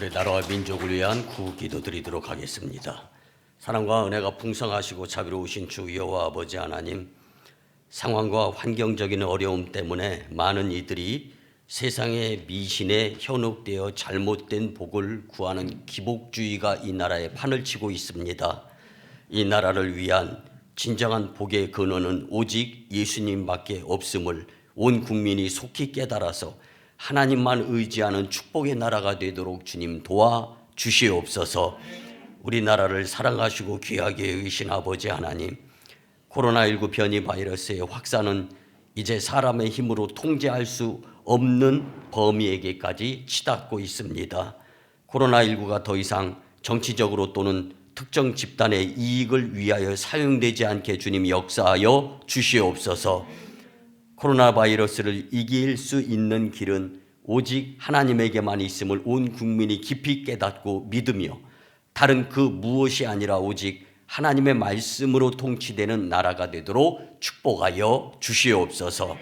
우리 나라와 민족을 위한 구기도 드리도록 하겠습니다. 사랑과 은혜가 풍성하시고 자비로우신 주 여호와 아버지 하나님, 상황과 환경적인 어려움 때문에 많은 이들이 세상의 미신에 현혹되어 잘못된 복을 구하는 기복주의가 이 나라에 판을 치고 있습니다. 이 나라를 위한 진정한 복의 근원은 오직 예수님밖에 없음을 온 국민이 속히 깨달아서 하나님만 의지하는 축복의 나라가 되도록 주님 도와주시옵소서. 우리나라를 사랑하시고 귀하게 여기신 아버지 하나님, 코로나19 변이 바이러스의 확산은 이제 사람의 힘으로 통제할 수 없는 범위에게까지 치닫고 있습니다. 코로나19가 더 이상 정치적으로 또는 특정 집단의 이익을 위하여 사용되지 않게 주님 역사하여 주시옵소서. 코로나 바이러스를 이길 수 있는 길은 오직 하나님에게만 있음을 온 국민이 깊이 깨닫고 믿으며 다른 그 무엇이 아니라 오직 하나님의 말씀으로 통치되는 나라가 되도록 축복하여 주시옵소서.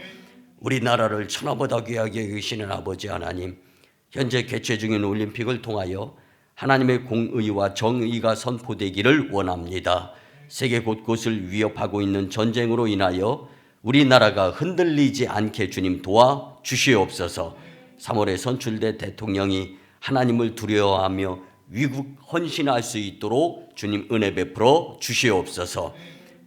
우리나라를 천하보다 귀하게 여기시는 아버지 하나님, 현재 개최 중인 올림픽을 통하여 하나님의 공의와 정의가 선포되기를 원합니다. 세계 곳곳을 위협하고 있는 전쟁으로 인하여 우리나라가 흔들리지 않게 주님 도와주시옵소서. 3월에 선출된 대통령이 하나님을 두려워하며 위국 헌신할 수 있도록 주님 은혜 베풀어 주시옵소서.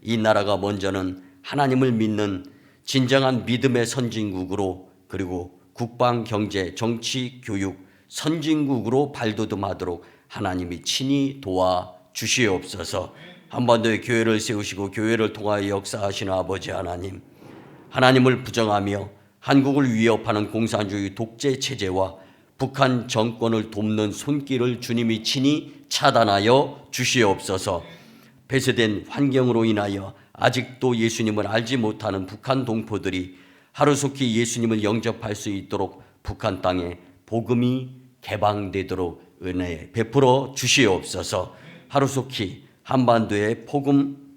이 나라가 먼저는 하나님을 믿는 진정한 믿음의 선진국으로, 그리고 국방, 경제, 정치, 교육 선진국으로 발돋움하도록 하나님이 친히 도와주시옵소서. 한반도의 교회를 세우시고 교회를 통하여 역사하시는 아버지 하나님, 하나님을 부정하며 한국을 위협하는 공산주의 독재 체제와 북한 정권을 돕는 손길을 주님이 친히 차단하여 주시옵소서. 폐쇄된 환경으로 인하여 아직도 예수님을 알지 못하는 북한 동포들이 하루속히 예수님을 영접할 수 있도록 북한 땅에 복음이 개방되도록 은혜 베풀어 주시옵소서. 하루속히 한반도의 복음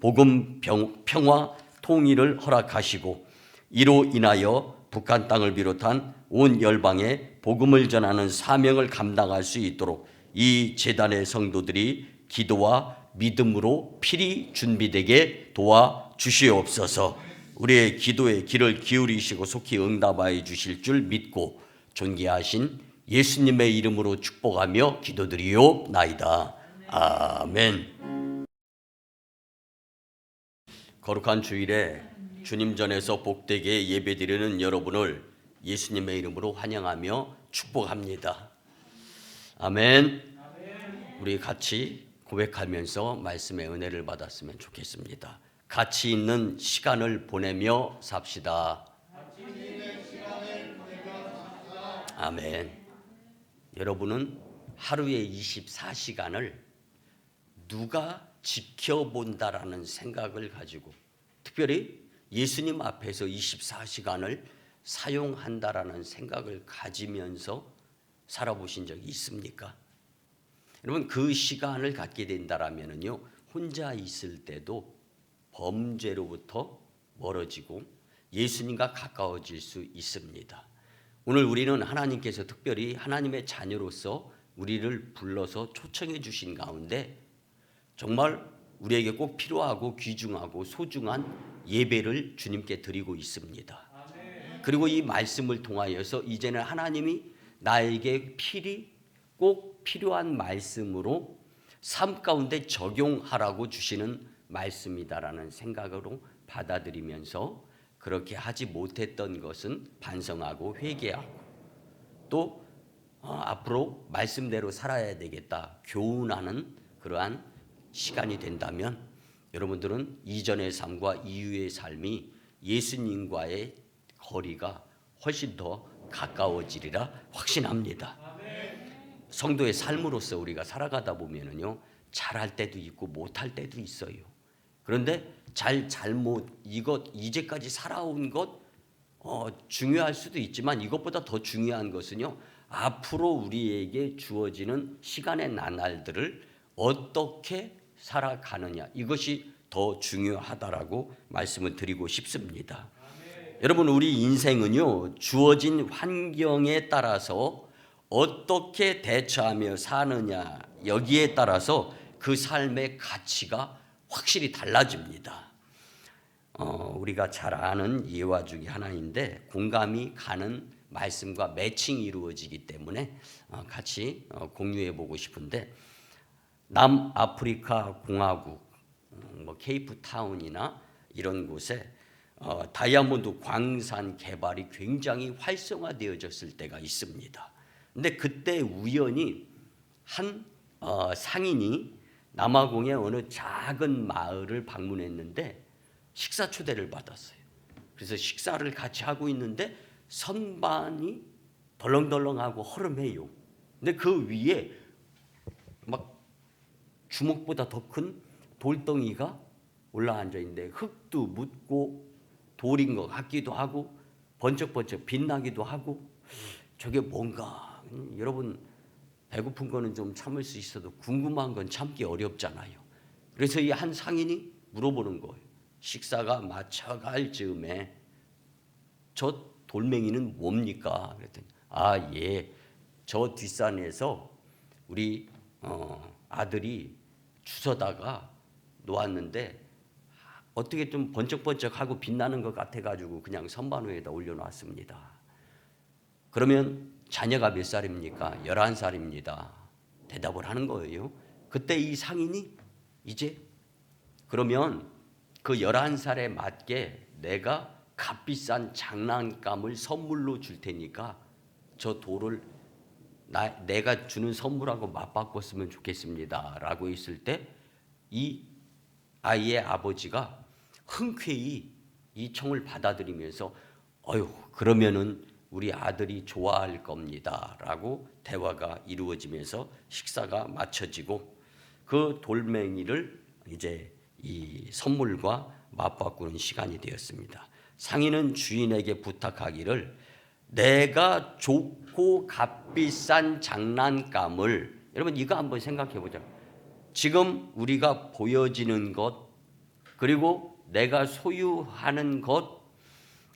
평화 통일을 허락하시고 이로 인하여 북한 땅을 비롯한 온 열방에 복음을 전하는 사명을 감당할 수 있도록 이 제단의 성도들이 기도와 믿음으로 필히 준비되게 도와주시옵소서. 우리의 기도에 귀를 기울이시고 속히 응답하여 주실 줄 믿고 존귀하신 예수님의 이름으로 축복하며 기도드리옵나이다. 아멘. 거룩한 주일에 주님 전에서 복되게 예배드리는 여러분을 예수님의 이름으로 환영하며 축복합니다. 아멘. 우리 같이 고백하면서 말씀의 은혜를 받았으면 좋겠습니다. 가치 있는 시간을 보내며 삽시다. 아멘. 여러분은 하루에 24시간을 누가 지켜본다라는 생각을 가지고, 특별히 예수님 앞에서 24시간을 사용한다라는 생각을 가지면서 살아보신 적이 있습니까? 여러분, 그 시간을 갖게 된다라면요, 혼자 있을 때도 범죄로부터 멀어지고 예수님과 가까워질 수 있습니다. 오늘 우리는 하나님께서 특별히 하나님의 자녀로서 우리를 불러서 초청해 주신 가운데 정말 우리에게 꼭 필요하고 귀중하고 소중한 예배를 주님께 드리고 있습니다. 그리고 이 말씀을 통하여서 이제는 하나님이 나에게 꼭 필요한 말씀으로 삶 가운데 적용하라고 주시는 말씀이다라는 생각으로 받아들이면서 그렇게 하지 못했던 것은 반성하고 회개하고 또 앞으로 말씀대로 살아야 되겠다 교훈하는 그러한 시간이 된다면 여러분들은 이전의 삶과 이후의 삶이 예수님과의 거리가 훨씬 더 가까워지리라 확신합니다. 성도의 삶으로서 우리가 살아가다 보면은요, 잘할 때도 있고 못할 때도 있어요. 그런데 잘못 이제까지 살아온 것 중요할 수도 있지만 이것보다 더 중요한 것은요, 앞으로 우리에게 주어지는 시간의 나날들을 어떻게 살아가느냐, 이것이 더 중요하다라고 말씀을 드리고 싶습니다. 여러분, 우리 인생은요, 주어진 환경에 따라서 어떻게 대처하며 사느냐, 여기에 따라서 그 삶의 가치가 확실히 달라집니다. 우리가 잘 아는 예화 중에 하나인데 공감이 가는 말씀과 매칭이 이루어지기 때문에 같이 공유해 보고 싶은데, 남아프리카 공화국 케이프타운이나 이런 곳에 다이아몬드 광산 개발이 굉장히 활성화되어졌을 때가 있습니다. 근데 그때 우연히 한 상인이 남아공의 어느 작은 마을을 방문했는데 식사 초대를 받았어요. 그래서 식사를 같이 하고 있는데 선반이 덜렁덜렁하고 허름해요. 근데 그 위에 막 주먹보다 더 큰 돌덩이가 올라앉아 있는데 흙도 묻고 돌인 것 같기도 하고 번쩍번쩍 빛나기도 하고, 저게 뭔가, 여러분 배고픈 거는 좀 참을 수 있어도 궁금한 건 참기 어렵잖아요. 그래서 이 한 상인이 물어보는 거예요. 식사가 마쳐갈 즈음에 저 돌멩이는 뭡니까? 그랬더니 예, 저 뒷산에서 우리 아들이 주워다가 놓았는데 어떻게 좀 번쩍번쩍하고 빛나는 것 같아가지고 그냥 선반 위에다 올려놨습니다. 그러면 자녀가 몇 살입니까? 11살입니다. 대답을 하는 거예요. 그때 이 상인이 이제 그러면 그 11살에 맞게 내가 값비싼 장난감을 선물로 줄 테니까 저 돌을 내가 주는 선물하고 맞바꿨으면 좋겠습니다 라고 했을 때 이 아이의 아버지가 흔쾌히 이 청을 받아들이면서 그러면은 우리 아들이 좋아할 겁니다 라고 대화가 이루어지면서 식사가 마쳐지고 그 돌멩이를 이제 이 선물과 맞바꾸는 시간이 되었습니다. 상인은 주인에게 부탁하기를 내가 좋고 값비싼 장난감을, 여러분 이거 한번 생각해 보자. 지금 우리가 보여지는 것, 그리고 내가 소유하는 것,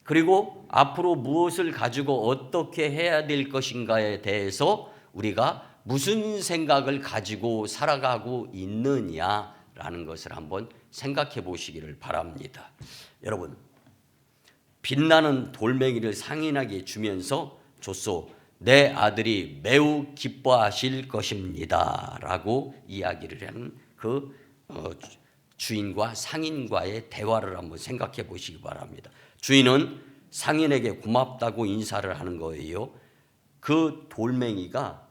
그리고 앞으로 무엇을 가지고 어떻게 해야 될 것인가에 대해서 우리가 무슨 생각을 가지고 살아가고 있느냐라는 것을 한번 생각해 보시기를 바랍니다. 여러분, 빛나는 돌멩이를 상인에게 주면서 줬소. 내 아들이 매우 기뻐하실 것입니다 라고 이야기를 하는 그 주인과 상인과의 대화를 한번 생각해 보시기 바랍니다. 주인은 상인에게 고맙다고 인사를 하는 거예요. 그 돌멩이가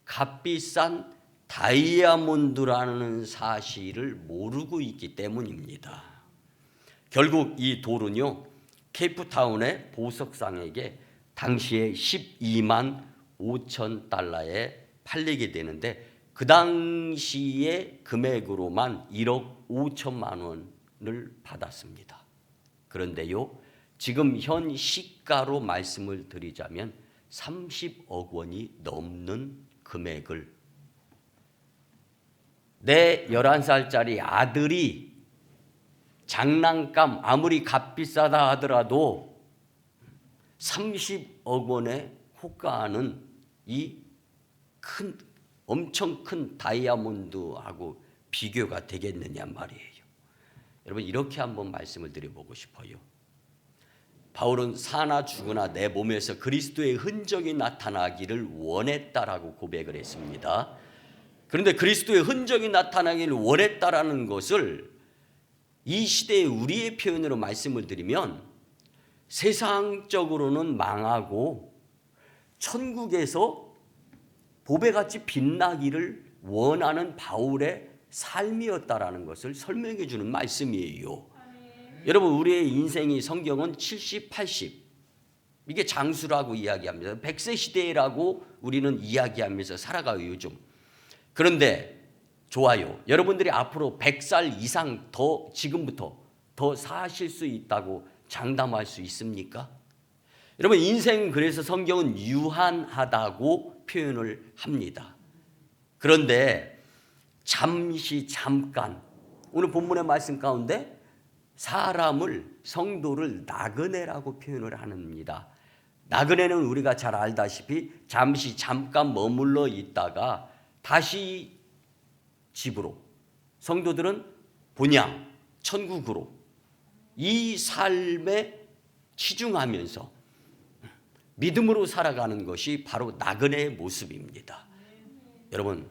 값비싼 다이아몬드라는 사실을 모르고 있기 때문입니다. 결국 이 돌은요, 케이프타운의 보석상에게 당시에 12만 5천 달러에 팔리게 되는데 그 당시의 금액으로만 1억 5천만 원을 받았습니다. 그런데요, 지금 현 시가로 말씀을 드리자면 30억 원이 넘는 금액을 내 11살짜리 아들이 장난감 아무리 값비싸다 하더라도 30억 원에 호가하는 이 엄청 큰 다이아몬드하고 비교가 되겠느냐 말이에요. 여러분 이렇게 한번 말씀을 드려보고 싶어요. 바울은 사나 죽으나 내 몸에서 그리스도의 흔적이 나타나기를 원했다라고 고백을 했습니다. 그런데 그리스도의 흔적이 나타나기를 원했다라는 것을 이 시대의 우리의 표현으로 말씀을 드리면 세상적으로는 망하고 천국에서 보배같이 빛나기를 원하는 바울의 삶이었다라는 것을 설명해 주는 말씀이에요. 여러분 우리의 인생이 성경은 70, 80 이게 장수라고 이야기합니다. 100세 시대라고 우리는 이야기하면서 살아가요 요즘. 그런데 좋아요. 여러분들이 앞으로 100살 이상 더 지금부터 더 사실 수 있다고 장담할 수 있습니까? 여러분 인생 그래서 성경은 유한하다고 표현을 합니다. 그런데 잠깐 오늘 본문의 말씀 가운데 사람을 성도를 나그네라고 표현을 합니다. 나그네는 우리가 잘 알다시피 잠깐 머물러 있다가 다시 집으로, 성도들은 본향, 천국으로 이 삶에 치중하면서 믿음으로 살아가는 것이 바로 나그네의 모습입니다. 여러분,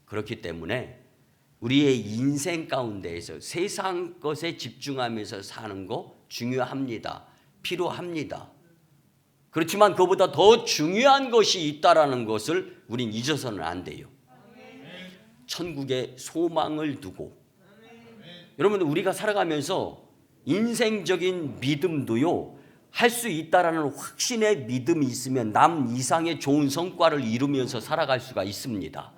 그렇기 때문에 우리의 인생 가운데에서 세상 것에 집중하면서 사는 거 중요합니다. 필요합니다. 그렇지만 그보다 더 중요한 것이 있다라는 것을 우린 잊어서는 안 돼요. 천국의 소망을 두고. 여러분, 우리가 살아가면서 인생적인 믿음도요, 할 수 있다라는 확신의 믿음이 있으면 남 이상의 좋은 성과를 이루면서 살아갈 수가 있습니다.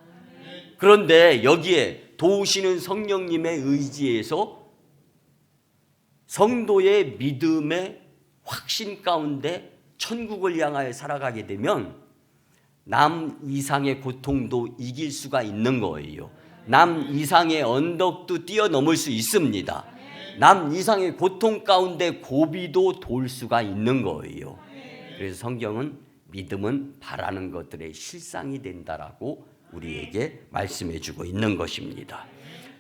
그런데 여기에 도우시는 성령님의 의지에서 성도의 믿음의 확신 가운데 천국을 향하여 살아가게 되면 남 이상의 고통도 이길 수가 있는 거예요. 남 이상의 언덕도 뛰어넘을 수 있습니다. 남 이상의 고통 가운데 고비도 돌 수가 있는 거예요. 그래서 성경은 믿음은 바라는 것들의 실상이 된다라고 우리에게 말씀해 주고 있는 것입니다.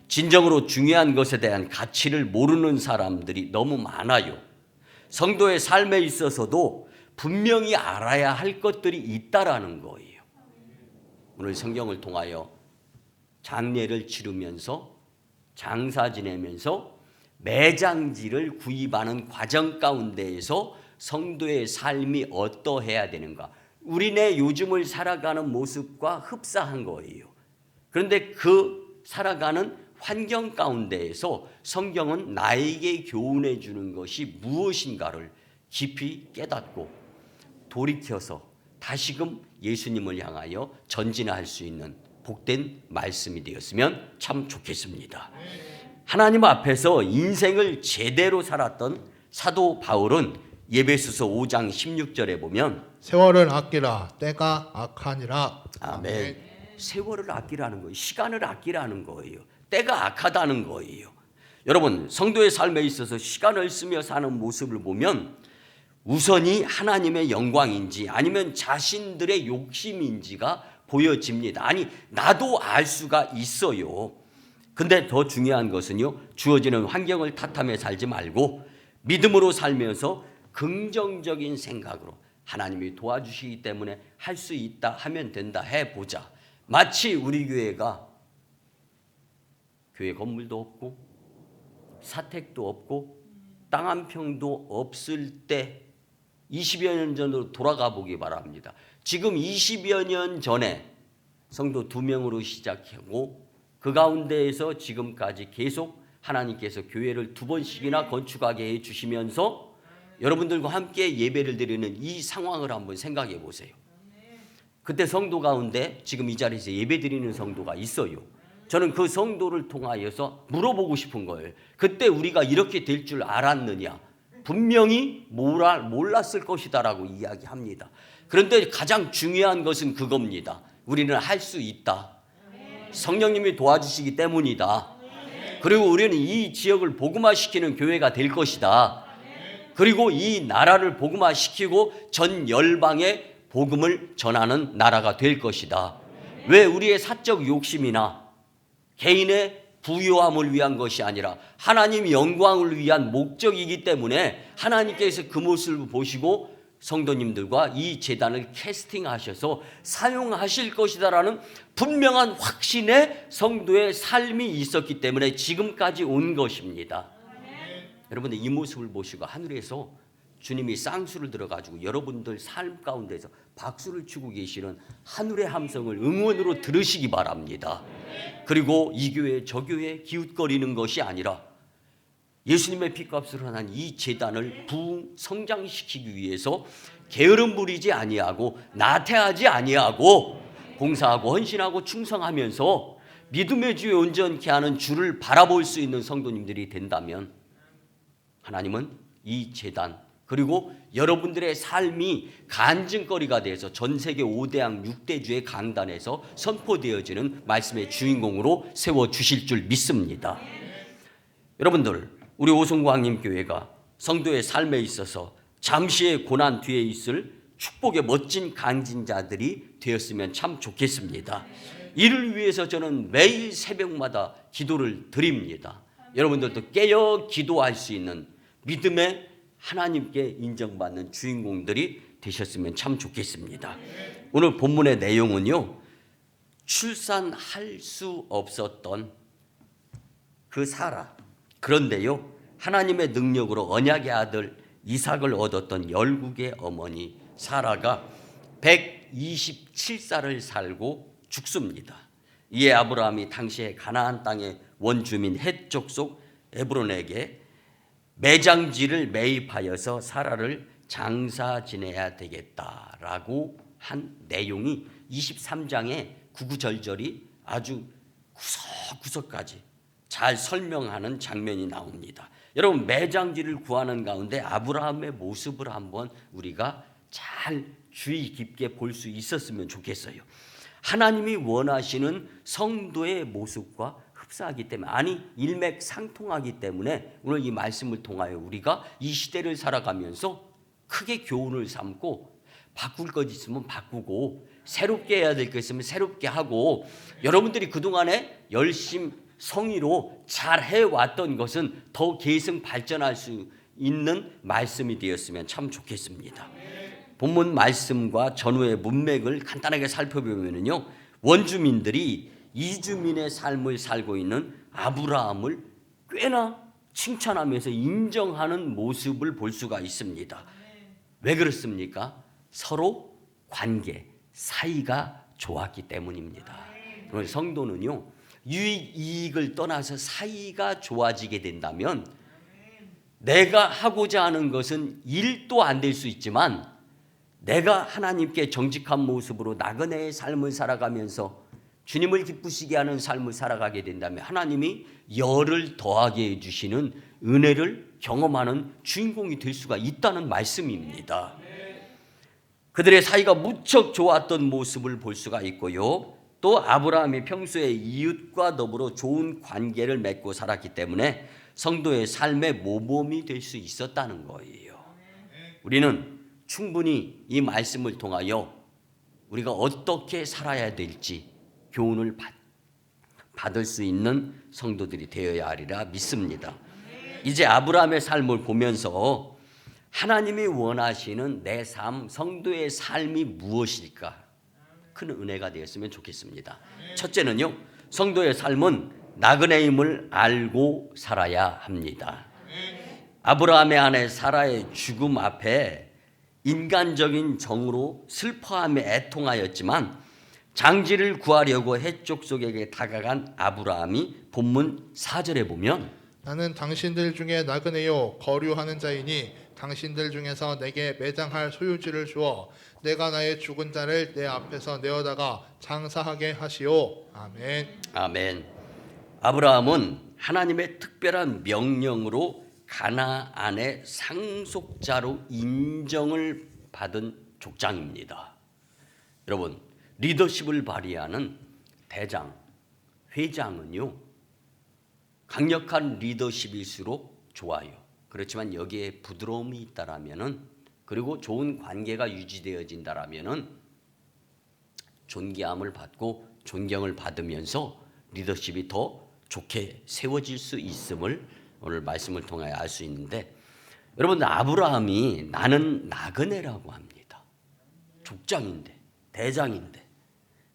진정으로 중요한 것에 대한 가치를 모르는 사람들이 너무 많아요. 성도의 삶에 있어서도 분명히 알아야 할 것들이 있다라는 거예요. 오늘 성경을 통하여 장례를 치르면서 장사 지내면서 매장지를 구입하는 과정 가운데에서 성도의 삶이 어떠해야 되는가, 우리네 요즘을 살아가는 모습과 흡사한 거예요. 그런데 그 살아가는 환경 가운데에서 성경은 나에게 교훈해 주는 것이 무엇인가를 깊이 깨닫고 돌이켜서 다시금 예수님을 향하여 전진할 수 있는 복된 말씀이 되었으면 참 좋겠습니다. 하나님 앞에서 인생을 제대로 살았던 사도 바울은 에베소서 5장 16절에 보면 세월을 아끼라 때가 악하니라. 아멘. 세월을 아끼라는 거예요. 시간을 아끼라는 거예요. 때가 악하다는 거예요. 여러분, 성도의 삶에 있어서 시간을 쓰며 사는 모습을 보면 우선이 하나님의 영광인지 아니면 자신들의 욕심인지가 보여집니다. 아니, 나도 알 수가 있어요. 근데 더 중요한 것은요, 주어지는 환경을 탓하며 살지 말고 믿음으로 살면서 긍정적인 생각으로 하나님이 도와주시기 때문에 할 수 있다 하면 된다 해보자. 마치 우리 교회가 교회 건물도 없고 사택도 없고 땅 한 평도 없을 때 20여 년 전으로 돌아가 보기 바랍니다. 지금 20여 년 전에 성도 2명으로 시작하고 그 가운데에서 지금까지 계속 하나님께서 교회를 2번씩이나 건축하게 해주시면서 여러분들과 함께 예배를 드리는 이 상황을 한번 생각해 보세요. 그때 성도 가운데 지금 이 자리에서 예배 드리는 성도가 있어요. 저는 그 성도를 통하여서 물어보고 싶은 거예요. 그때 우리가 이렇게 될 줄 알았느냐? 분명히 몰랐을 것이다라고 이야기합니다. 그런데 가장 중요한 것은 그겁니다. 우리는 할 수 있다. 성령님이 도와주시기 때문이다. 그리고 우리는 이 지역을 복음화시키는 교회가 될 것이다. 그리고 이 나라를 복음화시키고 전 열방에 복음을 전하는 나라가 될 것이다. 왜 우리의 사적 욕심이나 개인의 부유함을 위한 것이 아니라 하나님 영광을 위한 목적이기 때문에 하나님께서 그 모습을 보시고 성도님들과 이 제단을 캐스팅하셔서 사용하실 것이다라는 분명한 확신의 성도의 삶이 있었기 때문에 지금까지 온 것입니다. 여러분들 이 모습을 보시고 하늘에서 주님이 쌍수를 들어가지고 여러분들 삶 가운데서 박수를 치고 계시는 하늘의 함성을 응원으로 들으시기 바랍니다. 그리고 이 교회 저 교회 기웃거리는 것이 아니라 예수님의 피값으로 난 이 제단을 부흥 성장시키기 위해서 게으름 부리지 아니하고 나태하지 아니하고 봉사하고 헌신하고 충성하면서 믿음의 주에 온전케 하는 주를 바라볼 수 있는 성도님들이 된다면 하나님은 이 제단 그리고 여러분들의 삶이 간증거리가 돼서 전 세계 5대양 6대주의 강단에서 선포되어지는 말씀의 주인공으로 세워주실 줄 믿습니다. 여러분들, 우리 오송광림교회가 성도의 삶에 있어서 잠시의 고난 뒤에 있을 축복의 멋진 강진자들이 되었으면 참 좋겠습니다. 이를 위해서 저는 매일 새벽마다 기도를 드립니다. 여러분들도 깨어 기도할 수 있는 믿음의 하나님께 인정받는 주인공들이 되셨으면 참 좋겠습니다. 오늘 본문의 내용은요, 출산할 수 없었던 그 사라, 그런데요 하나님의 능력으로 언약의 아들 이삭을 얻었던 열국의 어머니 사라가 127살을 살고 죽습니다. 이에 아브라함이 당시에 가나안 땅의 원주민 헷 족속 에브론에게 매장지를 매입하여서 사라를 장사 지내야 되겠다라고 한 내용이 23장의 구구절절이 아주 구석구석까지 잘 설명하는 장면이 나옵니다. 여러분, 매장지를 구하는 가운데 아브라함의 모습을 한번 우리가 잘 주의 깊게 볼 수 있었으면 좋겠어요. 하나님이 원하시는 성도의 모습과 흡사하기 때문에, 아니 일맥상통하기 때문에 오늘 이 말씀을 통하여 우리가 이 시대를 살아가면서 크게 교훈을 삼고, 바꿀 것 있으면 바꾸고 새롭게 해야 될 것 있으면 새롭게 하고, 여러분들이 그동안에 열심 성의로 잘 해왔던 것은 더 계승 발전할 수 있는 말씀이 되었으면 참 좋겠습니다. 본문 말씀과 전후의 문맥을 간단하게 살펴보면요, 원주민들이 이주민의 삶을 살고 있는 아브라함을 꽤나 칭찬하면서 인정하는 모습을 볼 수가 있습니다. 왜 그렇습니까? 서로 관계, 사이가 좋았기 때문입니다. 오늘 성도는요, 유익, 이익을 떠나서 사이가 좋아지게 된다면 내가 하고자 하는 것은 일도 안 될 수 있지만 내가 하나님께 정직한 모습으로 나그네의 삶을 살아가면서 주님을 기쁘시게 하는 삶을 살아가게 된다면 하나님이 열을 더하게 해주시는 은혜를 경험하는 주인공이 될 수가 있다는 말씀입니다. 그들의 사이가 무척 좋았던 모습을 볼 수가 있고요, 또 아브라함이 평소에 이웃과 더불어 좋은 관계를 맺고 살았기 때문에 성도의 삶의 모범이 될 수 있었다는 거예요. 우리는 충분히 이 말씀을 통하여 우리가 어떻게 살아야 될지 교훈을 받을 수 있는 성도들이 되어야 하리라 믿습니다. 이제 아브라함의 삶을 보면서 하나님이 원하시는 내 삶, 성도의 삶이 무엇일까? 큰 은혜가 되었으면 좋겠습니다. 첫째는요, 성도의 삶은 나그네임을 알고 살아야 합니다. 아브라함의 아내 사라의 죽음 앞에 인간적인 정으로 슬퍼하며 애통하였지만 장지를 구하려고 헷 족속에게 다가간 아브라함이 본문 4절에 보면 나는 당신들 중에 나그네요 거류하는 자이니 당신들 중에서 내게 매장할 소유지를 주어 내가 나의 죽은 자를 내 앞에서 내어다가 장사하게 하시오. 아멘. 아멘. 아브라함은 하나님의 특별한 명령으로 가나안의 상속자로 인정을 받은 족장입니다. 여러분, 리더십을 발휘하는 대장, 회장은요, 강력한 리더십일수록 좋아요. 그렇지만 여기에 부드러움이 있다라면은, 그리고 좋은 관계가 유지되어진다라면은 존귀함을 받고 존경을 받으면서 리더십이 더 좋게 세워질 수 있음을 오늘 말씀을 통하여 알 수 있는데, 여러분, 아브라함이 나는 나그네라고 합니다. 족장인데, 대장인데,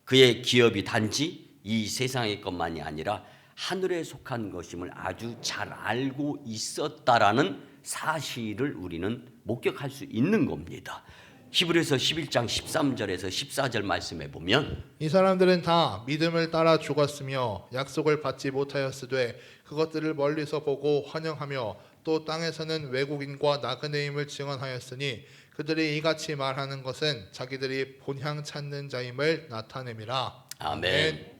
그의 기업이 단지 이 세상의 것만이 아니라 하늘에 속한 것임을 아주 잘 알고 있었다라는 사실을 우리는 목격할 수 있는 겁니다. 히브리서 11장 13절에서 14절 말씀에 보면 이 사람들은 다 믿음을 따라 죽었으며 약속을 받지 못하였으되 그것들을 멀리서 보고 환영하며 또 땅에서는 외국인과 나그네임을 증언하였으니 그들이 이같이 말하는 것은 자기들이 본향 찾는 자임을 나타냄이라. 아멘.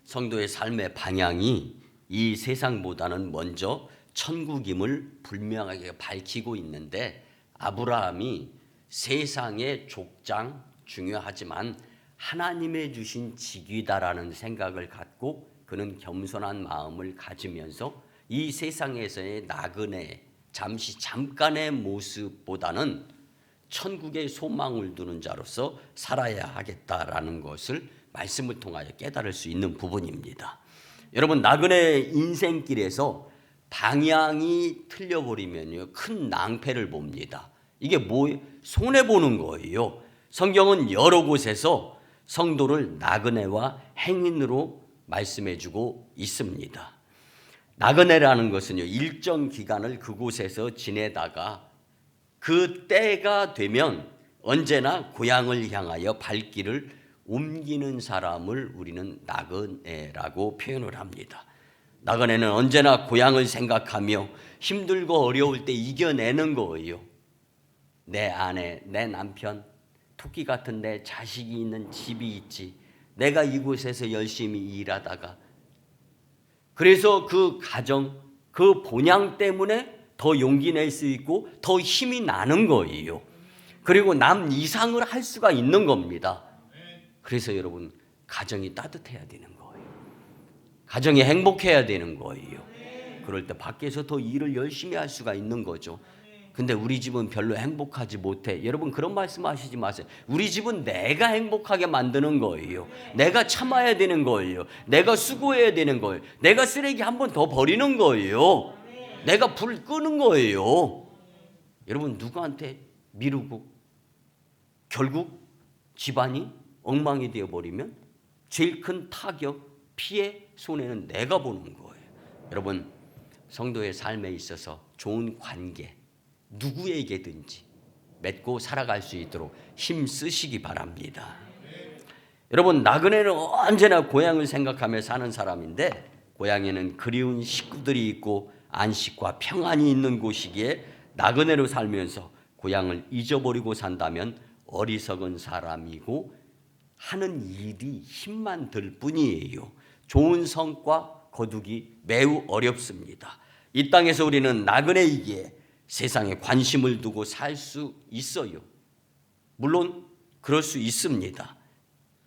성도의 삶의 방향이 이 세상보다는 먼저 천국임을 분명하게 밝히고 있는데, 아브라함이 세상의 족장 중요하지만 하나님의 주신 직위다라는 생각을 갖고 그는 겸손한 마음을 가지면서 이 세상에서의 나그네 잠깐의 모습보다는 천국에 소망을 두는 자로서 살아야 하겠다라는 것을 말씀을 통하여 깨달을 수 있는 부분입니다. 여러분, 나그네 인생길에서 방향이 틀려버리면요, 큰 낭패를 봅니다. 이게 뭐예요? 손해보는 거예요. 성경은 여러 곳에서 성도를 나그네와 행인으로 말씀해주고 있습니다. 나그네라는 것은요, 일정 기간을 그곳에서 지내다가 그 때가 되면 언제나 고향을 향하여 발길을 옮기는 사람을 우리는 나그네라고 표현을 합니다. 나그네는 언제나 고향을 생각하며 힘들고 어려울 때 이겨내는 거예요. 내 아내, 내 남편, 토끼 같은 내 자식이 있는 집이 있지. 내가 이곳에서 열심히 일하다가 그래서 그 가정, 그 본향 때문에 더 용기 낼 수 있고 더 힘이 나는 거예요. 그리고 남 이상을 할 수가 있는 겁니다. 그래서 여러분, 가정이 따뜻해야 되는 거예요. 가정이 행복해야 되는 거예요. 그럴 때 밖에서 더 일을 열심히 할 수가 있는 거죠. 근데 우리 집은 별로 행복하지 못해. 여러분, 그런 말씀하시지 마세요. 우리 집은 내가 행복하게 만드는 거예요. 내가 참아야 되는 거예요. 내가 수고해야 되는 거예요. 내가 쓰레기 한 번 더 버리는 거예요. 내가 불 끄는 거예요. 여러분, 누구한테 미루고 결국 집안이 엉망이 되어버리면 제일 큰 타격, 피해, 손해는 내가 보는 거예요. 여러분, 성도의 삶에 있어서 좋은 관계, 누구에게든지 맺고 살아갈 수 있도록 힘 쓰시기 바랍니다. 여러분, 나그네는 언제나 고향을 생각하며 사는 사람인데 고향에는 그리운 식구들이 있고 안식과 평안이 있는 곳이기에 나그네로 살면서 고향을 잊어버리고 산다면 어리석은 사람이고 하는 일이 힘만 들 뿐이에요. 좋은 성과 거두기 매우 어렵습니다. 이 땅에서 우리는 나그네이기에 세상에 관심을 두고 살 수 있어요. 물론 그럴 수 있습니다.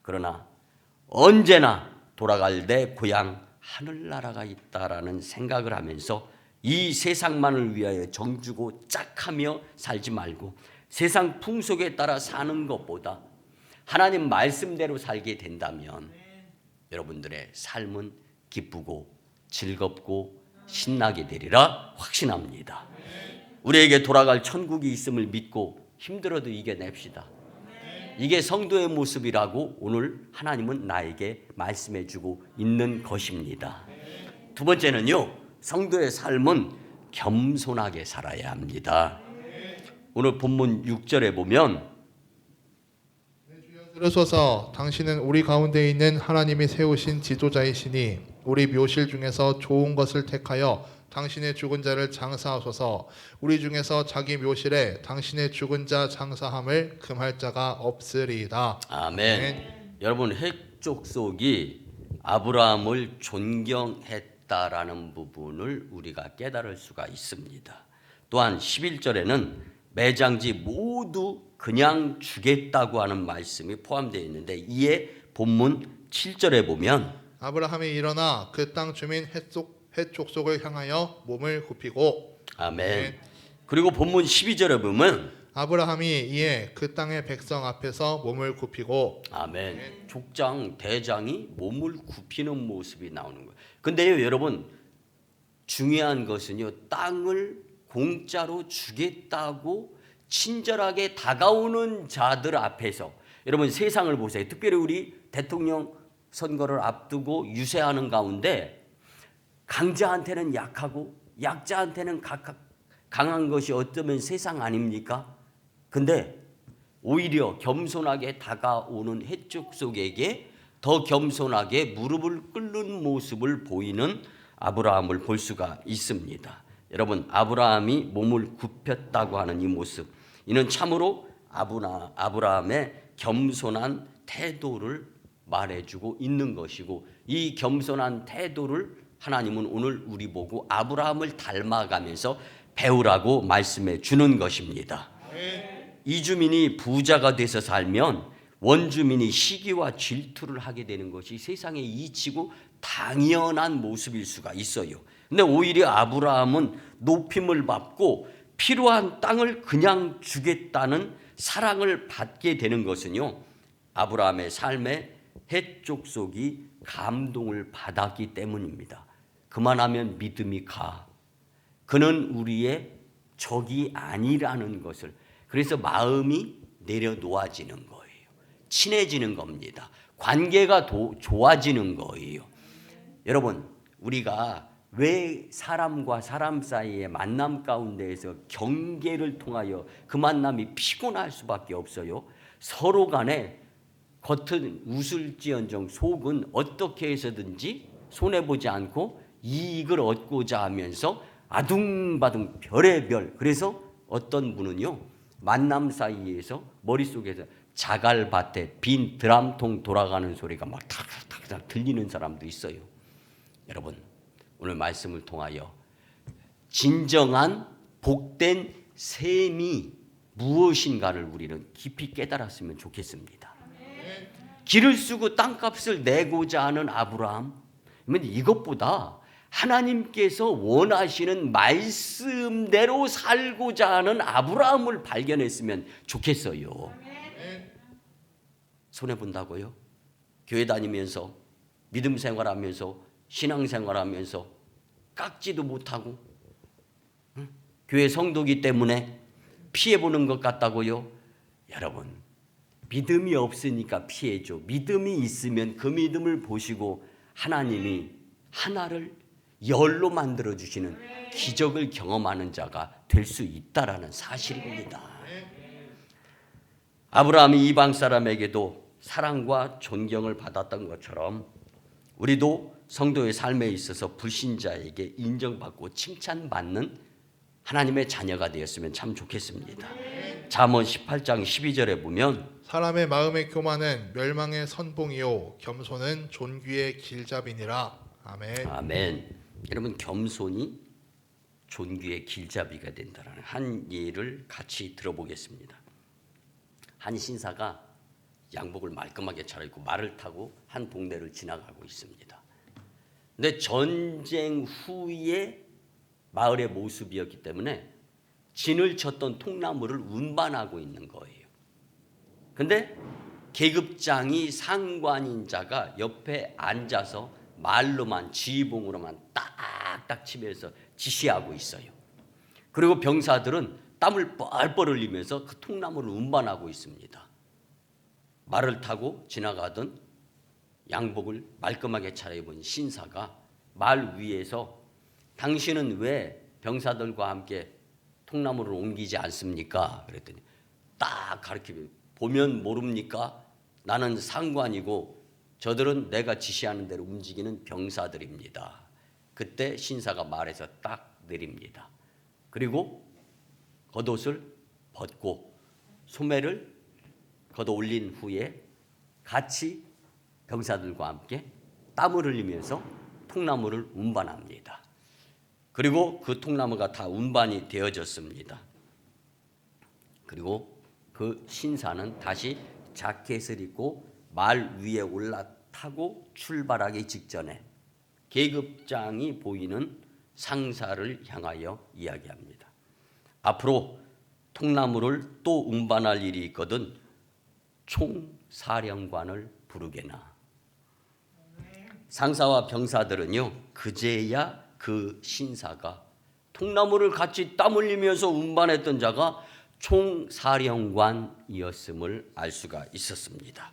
그러나 언제나 돌아갈 내 고향 하늘나라가 있다라는 생각을 하면서 이 세상만을 위하여 정주고 짝하며 살지 말고 세상 풍속에 따라 사는 것보다 하나님 말씀대로 살게 된다면 여러분들의 삶은 기쁘고 즐겁고 신나게 되리라 확신합니다. 우리에게 돌아갈 천국이 있음을 믿고 힘들어도 이겨냅시다. 이게 성도의 모습이라고 오늘 하나님은 나에게 말씀해 주고 있는 것입니다. 두 번째는요, 성도의 삶은 겸손하게 살아야 합니다. 오늘 본문 6절에 보면 들으소서, 당신은 우리 가운데 있는 하나님이 세우신 지도자이시니 우리 묘실 중에서 좋은 것을 택하여 당신의 죽은 자를 장사하소서. 우리 중에서 자기 묘실에 당신의 죽은 자 장사함을 금할 자가 없으리이다. 아멘. 여러분, 핵족속이 아브라함을 존경했다라는 부분을 우리가 깨달을 수가 있습니다. 또한 11절에는 매장지 모두 그냥 주겠다고 하는 말씀이 포함되어 있는데 이에 본문 7절에 보면 아브라함이 일어나 그 땅 주민 헷 족속을 향하여 몸을 굽히고 아멘. 그리고 본문 12절에 보면 아브라함이 이에 그 땅의 백성 앞에서 몸을 굽히고 아멘. 족장 대장이 몸을 굽히는 모습이 나오는 거예요. 근데요, 여러분, 중요한 것은요, 땅을 공짜로 주겠다고 친절하게 다가오는 자들 앞에서 여러분 세상을 보세요. 특별히 우리 대통령 선거를 앞두고 유세하는 가운데 강자한테는 약하고 약자한테는 강한 것이 어쩌면 세상 아닙니까? 근데 오히려 겸손하게 다가오는 헷족속에게 더 겸손하게 무릎을 꿇는 모습을 보이는 아브라함을 볼 수가 있습니다. 여러분, 아브라함이 몸을 굽혔다고 하는 이 모습, 이는 참으로 아브라함의 겸손한 태도를 말해주고 있는 것이고 이 겸손한 태도를 하나님은 오늘 우리 보고 아브라함을 닮아가면서 배우라고 말씀해 주는 것입니다. 이주민이 부자가 돼서 살면 원주민이 시기와 질투를 하게 되는 것이 세상의 이치고 당연한 모습일 수가 있어요. 근데 오히려 아브라함은 높임을 받고 필요한 땅을 그냥 주겠다는 사랑을 받게 되는 것은요, 아브라함의 삶의 해족속이 감동을 받았기 때문입니다. 그만하면 믿음이 가. 그는 우리의 적이 아니라는 것을, 그래서 마음이 내려놓아지는 거예요. 친해지는 겁니다. 관계가 좋아지는 거예요. 여러분, 우리가 왜 사람과 사람 사이의 만남 가운데에서 경계를 통하여 그 만남이 피곤할 수밖에 없어요? 서로 간에 겉은 웃을지언정 속은 어떻게 해서든지 손해보지 않고 이익을 얻고자 하면서 아둥바둥 별의 별. 그래서 어떤 분은요, 만남 사이에서 머릿속에서 자갈밭에 빈 드럼통 돌아가는 소리가 막 탁탁탁 들리는 사람도 있어요. 여러분, 오늘 말씀을 통하여 진정한 복된 셈이 무엇인가를 우리는 깊이 깨달았으면 좋겠습니다. 길을 쓰고 땅값을 내고자 하는 아브라함, 이것보다 하나님께서 원하시는 말씀대로 살고자 하는 아브라함을 발견했으면 좋겠어요. 손해본다고요? 교회 다니면서 믿음 생활하면서 신앙생활하면서 깎지도 못하고 교회 성도기 때문에 피해보는 것 같다고요? 여러분, 믿음이 없으니까 피해죠. 믿음이 있으면 그 믿음을 보시고 하나님이 하나를 열로 만들어주시는 기적을 경험하는 자가 될 수 있다라는 사실입니다. 아브라함이 이방 사람에게도 사랑과 존경을 받았던 것처럼 우리도 성도의 삶에 있어서 불신자에게 인정받고 칭찬받는 하나님의 자녀가 되었으면 참 좋겠습니다. 잠언 18장 12절에 보면 사람의 마음의 교만은 멸망의 선봉이요 겸손은 존귀의 길잡이니라. 아멘. 아멘. 여러분, 겸손이 존귀의 길잡이가 된다는 한 예를 같이 들어보겠습니다. 한 신사가 양복을 말끔하게 차려입고 말을 타고 한 동네를 지나가고 있습니다. 근데 전쟁 후에 마을의 모습이었기 때문에 진을 쳤던 통나무를 운반하고 있는 거예요. 근데 계급장이 상관인 자가 옆에 앉아서 말로만 지휘봉으로만 딱딱 치면서 지시하고 있어요. 그리고 병사들은 땀을 뻘뻘 흘리면서 그 통나무를 운반하고 있습니다. 말을 타고 지나가던 양복을 말끔하게 차려입은 신사가 말 위에서 당신은 왜 병사들과 함께 통나무를 옮기지 않습니까? 그랬더니 딱 가르치면 보면 모릅니까? 나는 상관이고 저들은 내가 지시하는 대로 움직이는 병사들입니다. 그때 신사가 말에서 딱 내립니다. 그리고 겉옷을 벗고 소매를 걷어 올린 후에 같이 병사들과 함께 땀을 흘리면서 통나무를 운반합니다. 그리고 그 통나무가 다 운반이 되어졌습니다. 그리고 그 신사는 다시 자켓을 입고 말 위에 올라타고 출발하기 직전에 계급장이 보이는 상사를 향하여 이야기합니다. 앞으로 통나무를 또 운반할 일이 있거든 총사령관을 부르게나. 상사와 병사들은요, 그제야 그 신사가 통나무를 같이 땀 흘리면서 운반했던 자가 총사령관이었음을 알 수가 있었습니다.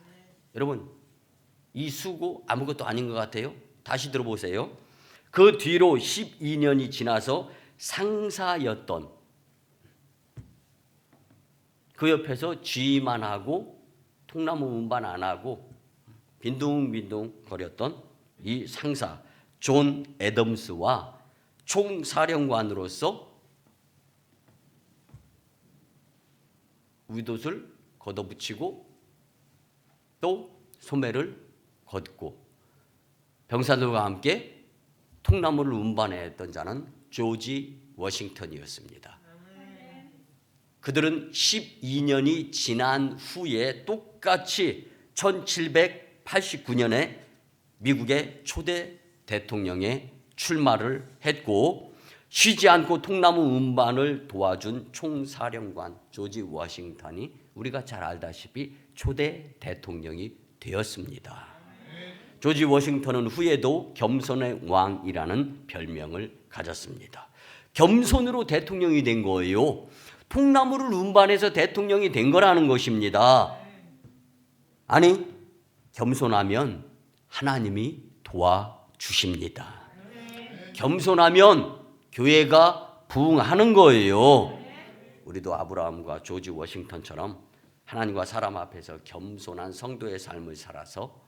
여러분, 이 수고 아무것도 아닌 것 같아요? 다시 들어보세요. 그 뒤로 12년이 지나서 상사였던 그 옆에서 지휘만 하고 통나무 운반 안 하고 빈둥빈둥 거렸던 이 상사 존 애덤스와 총사령관으로서 윗옷을 걷어붙이고 또 소매를 걷고 병사들과 함께 통나무를 운반했던 자는 조지 워싱턴이었습니다. 그들은 12년이 지난 후에 똑같이 1789년에 미국의 초대 대통령에 출마를 했고 쉬지 않고 통나무 운반을 도와준 총사령관 조지 워싱턴이 우리가 잘 알다시피 초대 대통령이 되었습니다. 조지 워싱턴은 후에도 겸손의 왕이라는 별명을 가졌습니다. 겸손으로 대통령이 된 거예요. 통나무를 운반해서 대통령이 된 거라는 것입니다. 아니, 겸손하면 하나님이 도와주십니다. 겸손하면 교회가 부흥하는 거예요. 우리도 아브라함과 조지 워싱턴처럼 하나님과 사람 앞에서 겸손한 성도의 삶을 살아서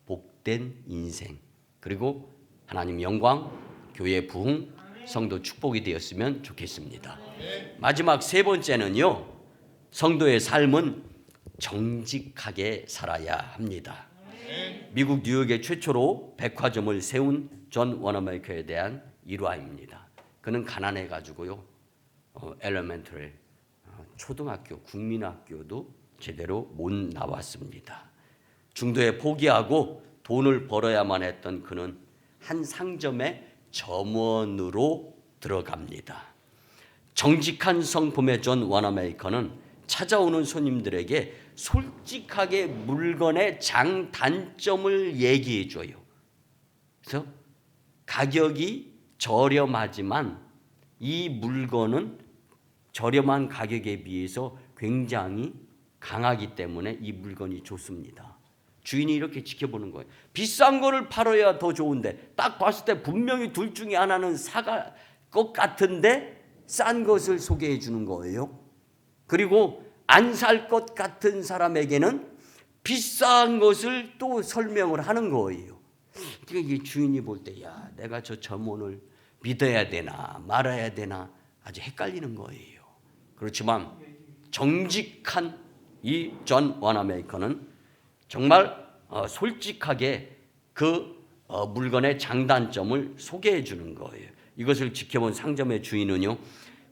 복된 인생, 그리고 하나님 영광, 교회 부흥, 성도 축복이 되었으면 좋겠습니다. 마지막 세 번째는요, 성도의 삶은 정직하게 살아야 합니다. 미국 뉴욕에 최초로 백화점을 세운 존 워너메이커에 대한 일화입니다. 그는 가난해 가지고요, 엘레멘터리 초등학교, 국민학교도 제대로 못 나왔습니다. 중도에 포기하고 돈을 벌어야만 했던 그는 한 상점의 점원으로 들어갑니다. 정직한 성품의 존 워너메이커는 찾아오는 손님들에게 솔직하게 물건의 장단점을 얘기해 줘요. 그래서 가격이 저렴하지만 이 물건은 저렴한 가격에 비해서 굉장히 강하기 때문에 이 물건이 좋습니다. 주인이 이렇게 지켜보는 거예요. 비싼 거를 팔아야 더 좋은데 딱 봤을 때 분명히 둘 중에 하나는 사갈 것 같은데 싼 것을 소개해 주는 거예요. 그리고 안 살 것 같은 사람에게는 비싼 것을 또 설명을 하는 거예요. 그러니까 이 주인이 볼 때, 야, 내가 저 점원을 믿어야 되나 말아야 되나 아주 헷갈리는 거예요. 그렇지만 정직한 이 존 워너메이커는 정말 솔직하게 그 물건의 장단점을 소개해 주는 거예요. 이것을 지켜본 상점의 주인은요,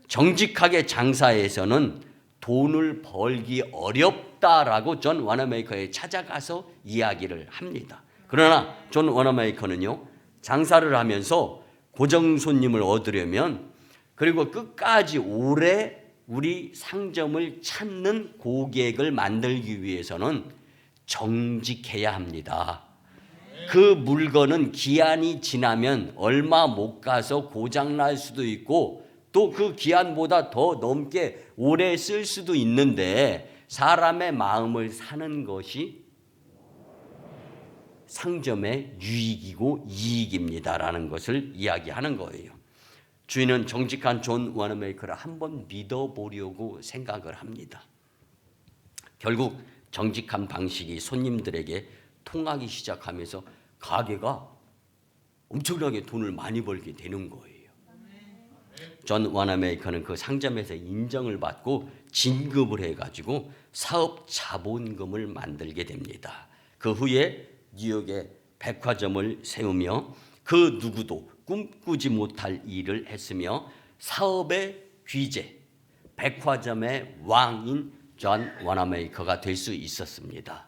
정직하게 장사해서는 돈을 벌기 어렵다라고 존 워너메이커에 찾아가서 이야기를 합니다. 그러나 존 워너메이커는요, 장사를 하면서 고정 손님을 얻으려면, 그리고 끝까지 오래 우리 상점을 찾는 고객을 만들기 위해서는 정직해야 합니다. 그 물건은 기한이 지나면 얼마 못 가서 고장날 수도 있고 또 그 기한보다 더 넘게 오래 쓸 수도 있는데 사람의 마음을 사는 것이 상점의 유익이고 이익입니다라는 것을 이야기하는 거예요. 주인은 정직한 존 워너메이커를 한번 믿어보려고 생각을 합니다. 결국 정직한 방식이 손님들에게 통하기 시작하면서 가게가 엄청나게 돈을 많이 벌게 되는 거예요. 존 워너메이커는 그 상점에서 인정을 받고 진급을 해가지고 사업 자본금을 만들게 됩니다. 그 후에 뉴욕에 백화점을 세우며 그 누구도 꿈꾸지 못할 일을 했으며 사업의 귀재, 백화점의 왕인 존 워너메이커가 될 수 있었습니다.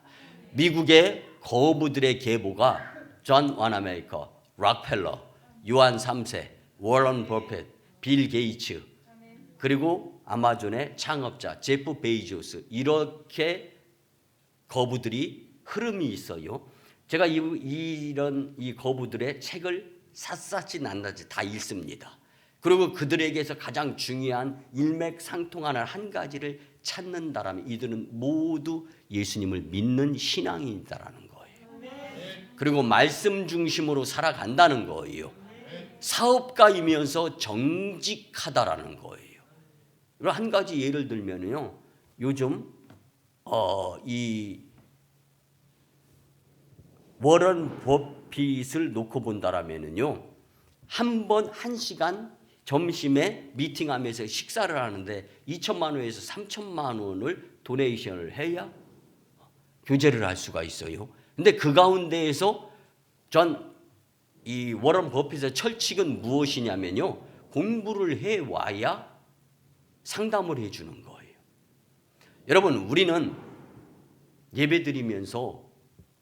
미국의 거부들의 계보가 존 워너메이커, 록펠러, 요한 3세, 워런 버핏, 빌 게이츠, 그리고 아마존의 창업자 제프 베이조스, 이렇게 거부들이 흐름이 있어요. 제가 이런 거부들의 책을 샅샅이 낱낱이 다 읽습니다. 그리고 그들에게서 가장 중요한 일맥상통하는 한 가지를 찾는다라면 이들은 모두 예수님을 믿는 신앙인이다라는 거예요. 그리고 말씀 중심으로 살아간다는 거예요. 사업가이면서 정직하다라는 거예요. 한 가지 예를 들면요, 요즘 이 워런 버핏을 놓고 본다라면은요, 한 시간 점심에 미팅하면서 식사를 하는데 2천만 원에서 3천만 원을 도네이션을 해야 교제를 할 수가 있어요. 근데 그 가운데에서 이 워런 버핏의 철칙은 무엇이냐면요, 공부를 해 와야 상담을 해 주는 거예요. 여러분, 우리는 예배드리면서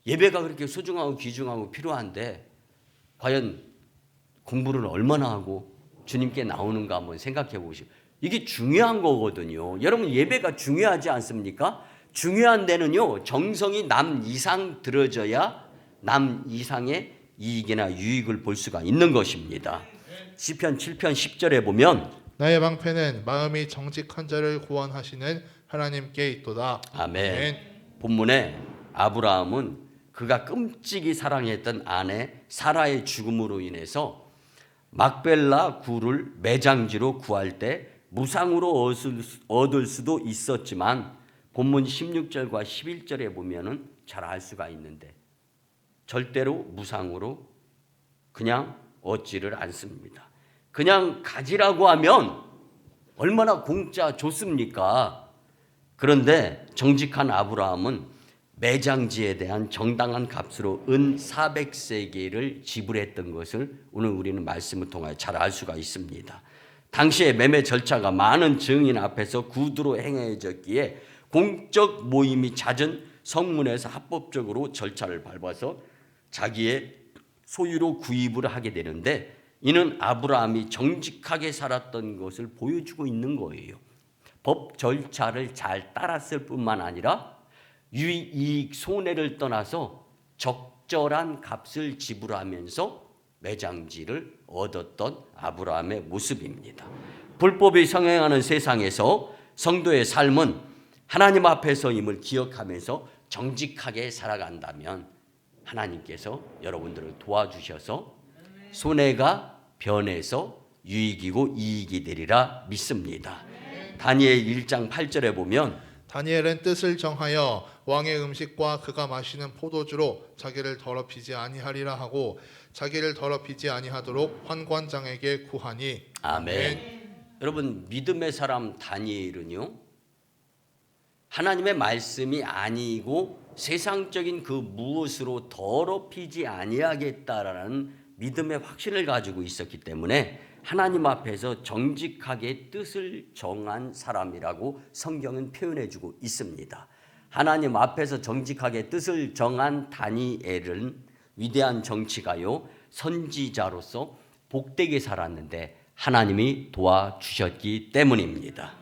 예배가 그렇게 소중하고 귀중하고 필요한데 과연 공부를 얼마나 하고 주님께 나오는가 한번 생각해 보시고, 이게 중요한 거거든요. 여러분, 예배가 중요하지 않습니까? 중요한 데는요, 정성이 남 이상 들어져야 남 이상의 이익이나 유익을 볼 수가 있는 것입니다. 시편 7편 10절에 보면 나의 방패는 마음이 정직한 자를 구원하시는 하나님께 있도다. 아멘. 본문에 아브라함은 그가 끔찍이 사랑했던 아내 사라의 죽음으로 인해서 막벨라 굴을 매장지로 구할 때 무상으로 얻을 수도 있었지만 본문 16절과 11절에 보면은 잘 알 수가 있는데 절대로 무상으로 그냥 얻지를 않습니다. 그냥 가지라고 하면 얼마나 공짜 좋습니까? 그런데 정직한 아브라함은 매장지에 대한 정당한 값으로 은 400세겔을 지불했던 것을 오늘 우리는 말씀을 통하여 잘 알 수가 있습니다. 당시의 매매 절차가 많은 증인 앞에서 구두로 행해졌기에 공적 모임이 잦은 성문에서 합법적으로 절차를 밟아서 자기의 소유로 구입을 하게 되는데, 이는 아브라함이 정직하게 살았던 것을 보여주고 있는 거예요. 법 절차를 잘 따랐을 뿐만 아니라 유익 손해를 떠나서 적절한 값을 지불하면서 매장지를 얻었던 아브라함의 모습입니다. 불법이 성행하는 세상에서 성도의 삶은 하나님 앞에서임을 기억하면서 정직하게 살아간다면 하나님께서 여러분들을 도와주셔서 손해가 변해서 유익이고 이익이 되리라 믿습니다. 다니엘 1장 8절에 보면 다니엘은 뜻을 정하여 왕의 음식과 그가 마시는 포도주로 자기를 더럽히지 아니하리라 하고 자기를 더럽히지 아니하도록 환관장에게 구하니. 아멘. 여러분, 믿음의 사람 다니엘은요, 하나님의 말씀이 아니고 세상적인 그 무엇으로 더럽히지 아니하겠다라는 믿음의 확신을 가지고 있었기 때문에 하나님 앞에서 정직하게 뜻을 정한 사람이라고 성경은 표현해주고 있습니다. 하나님 앞에서 정직하게 뜻을 정한 다니엘은 위대한 정치가요, 선지자로서 복되게 살았는데 하나님이 도와주셨기 때문입니다.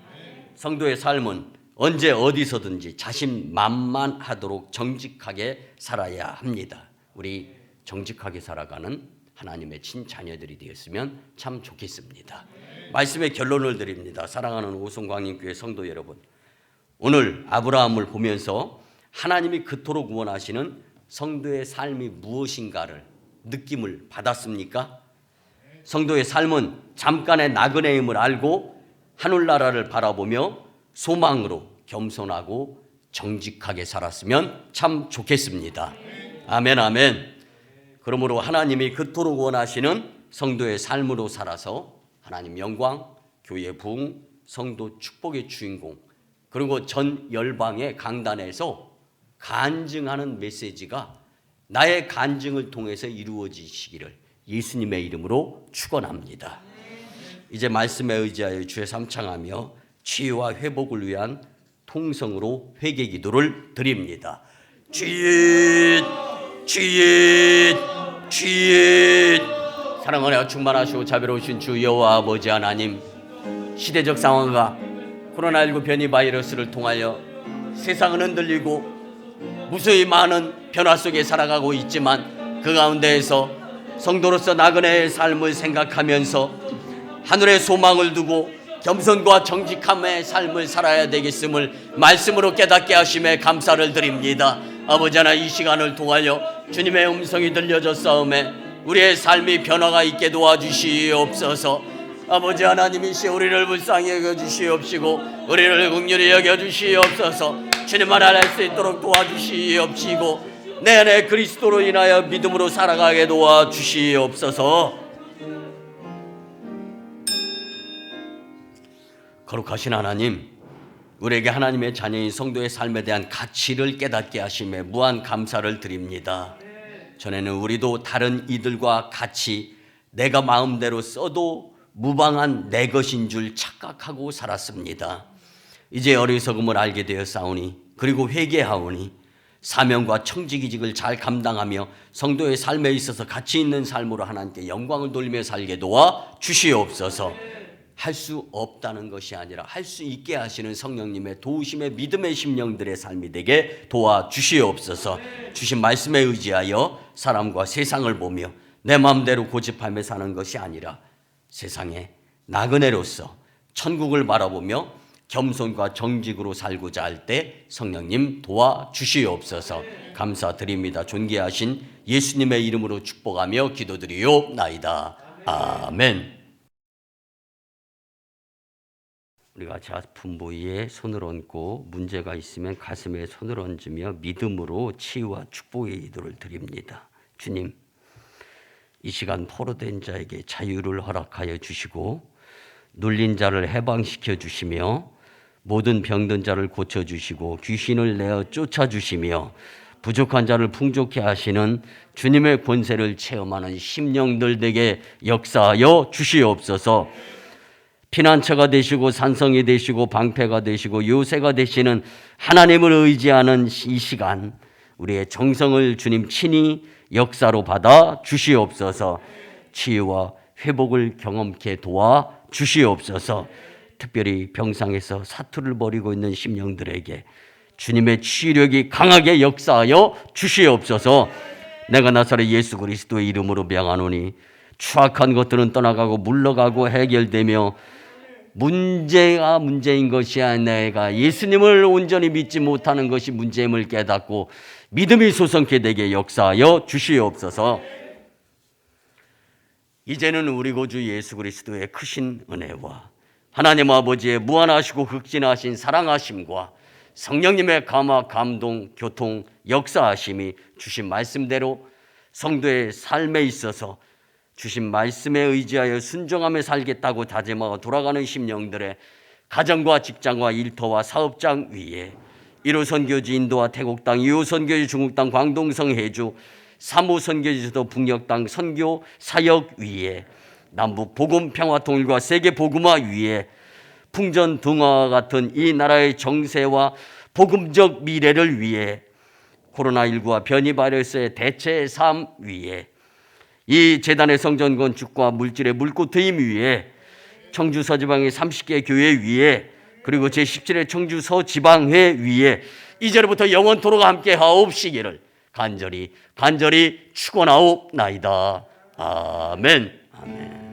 성도의 삶은 언제 어디서든지 자신만만하도록 정직하게 살아야 합니다. 우리 정직하게 살아가는 하나님의 친자녀들이 되었으면 참 좋겠습니다. 말씀의 결론을 드립니다. 사랑하는 오송광림교회 성도 여러분, 오늘 아브라함을 보면서 하나님이 그토록 원하시는 성도의 삶이 무엇인가를 느낌을 받았습니까? 성도의 삶은 잠깐의 나그네임을 알고 하늘나라를 바라보며 소망으로 겸손하고 정직하게 살았으면 참 좋겠습니다. 아멘, 아멘. 그러므로 하나님이 그토록 원하시는 성도의 삶으로 살아서 하나님 영광, 교회 부흥, 성도 축복의 주인공, 그리고 전 열방의 강단에서 간증하는 메시지가 나의 간증을 통해서 이루어지시기를 예수님의 이름으로 축원합니다. 이제 말씀에 의지하여 주의 삼창하며 치유와 회복을 위한 통성으로 회개 기도를 드립니다. 주님, 주님, 주님. 사랑하여 충만하시고 자비로우신 주 여호와 아버지 하나님, 시대적 상황과 코로나19 변이 바이러스를 통하여 세상은 흔들리고 무수히 많은 변화 속에 살아가고 있지만 그 가운데에서 성도로서 나그네의 삶을 생각하면서 하늘의 소망을 두고 겸손과 정직함의 삶을 살아야 되겠음을 말씀으로 깨닫게 하심에 감사를 드립니다. 아버지 하나님, 이 시간을 통하여 주님의 음성이 들려졌사오매 우리의 삶이 변화가 있게 도와주시옵소서. 아버지 하나님이시 우리를 불쌍히 여겨주시옵시고 우리를 긍휼히 여겨주시옵소서. 주님만 알 수 있도록 도와주시옵시고 내 안에 그리스도로 인하여 믿음으로 살아가게 도와주시옵소서. 거룩하신 하나님, 우리에게 하나님의 자녀인 성도의 삶에 대한 가치를 깨닫게 하심에 무한 감사를 드립니다. 전에는 우리도 다른 이들과 같이 내가 마음대로 써도 무방한 내 것인 줄 착각하고 살았습니다. 이제 어리석음을 알게 되었사오니 그리고 회개하오니 사명과 청지기직을 잘 감당하며 성도의 삶에 있어서 가치 있는 삶으로 하나님께 영광을 돌리며 살게 도와 주시옵소서. 할 수 없다는 것이 아니라 할 수 있게 하시는 성령님의 도우심의 믿음의 심령들의 삶이 되게 도와 주시옵소서. 주신 말씀에 의지하여 사람과 세상을 보며 내 마음대로 고집하며 사는 것이 아니라 세상의 나그네로서 천국을 바라보며 겸손과 정직으로 살고자 할 때 성령님 도와 주시옵소서. 감사드립니다. 존귀하신 예수님의 이름으로 축복하며 기도드리옵나이다. 아멘. 우리가 아픈 부위에 손을 얹고 문제가 있으면 가슴에 손을 얹으며 믿음으로 치유와 축복의 기도를 드립니다. 주님, 이 시간 포로된 자에게 자유를 허락하여 주시고 눌린 자를 해방시켜 주시며 모든 병든 자를 고쳐주시고 귀신을 내어 쫓아주시며 부족한 자를 풍족케 하시는 주님의 권세를 체험하는 심령들 되게 역사하여 주시옵소서. 피난처가 되시고 산성이 되시고 방패가 되시고 요새가 되시는 하나님을 의지하는 이 시간 우리의 정성을 주님 친히 역사로 받아 주시옵소서. 치유와 회복을 경험케 도와 주시옵소서. 특별히 병상에서 사투를 벌이고 있는 심령들에게 주님의 치유력이 강하게 역사하여 주시옵소서. 내가 나사렛 예수 그리스도의 이름으로 명하노니 추악한 것들은 떠나가고 물러가고 해결되며 문제가 문제인 것이 아니라 내가 예수님을 온전히 믿지 못하는 것이 문제임을 깨닫고 믿음이 소성케 되게 역사하여 주시옵소서. 이제는 우리 구주 예수 그리스도의 크신 은혜와 하나님 아버지의 무한하시고 극진하신 사랑하심과 성령님의 감화, 감동, 교통, 역사하심이 주신 말씀대로 성도의 삶에 있어서 주신 말씀에 의지하여 순종하며 살겠다고 다짐하고 돌아가는 심령들의 가정과 직장과 일터와 사업장 위에 1호 선교지 인도와 태국 땅, 2호 선교지 중국 땅, 광동성 해주, 3호 선교지 수도 북녘 땅 선교 사역 위에 남북 복음 평화 통일과 세계 복음화 위에 풍전등화와 같은 이 나라의 정세와 복음적 미래를 위해 코로나19와 변이 바이러스의 대체 삶 위에 이 재단의 성전 건축과 물질의 물고 트임 위에 청주 서지방의 30개 교회 위에 그리고 제17회 청주 서지방회 위에 이제로부터 영원토록 함께 하옵시기를 간절히 축원하옵나이다. 아멘. 아멘.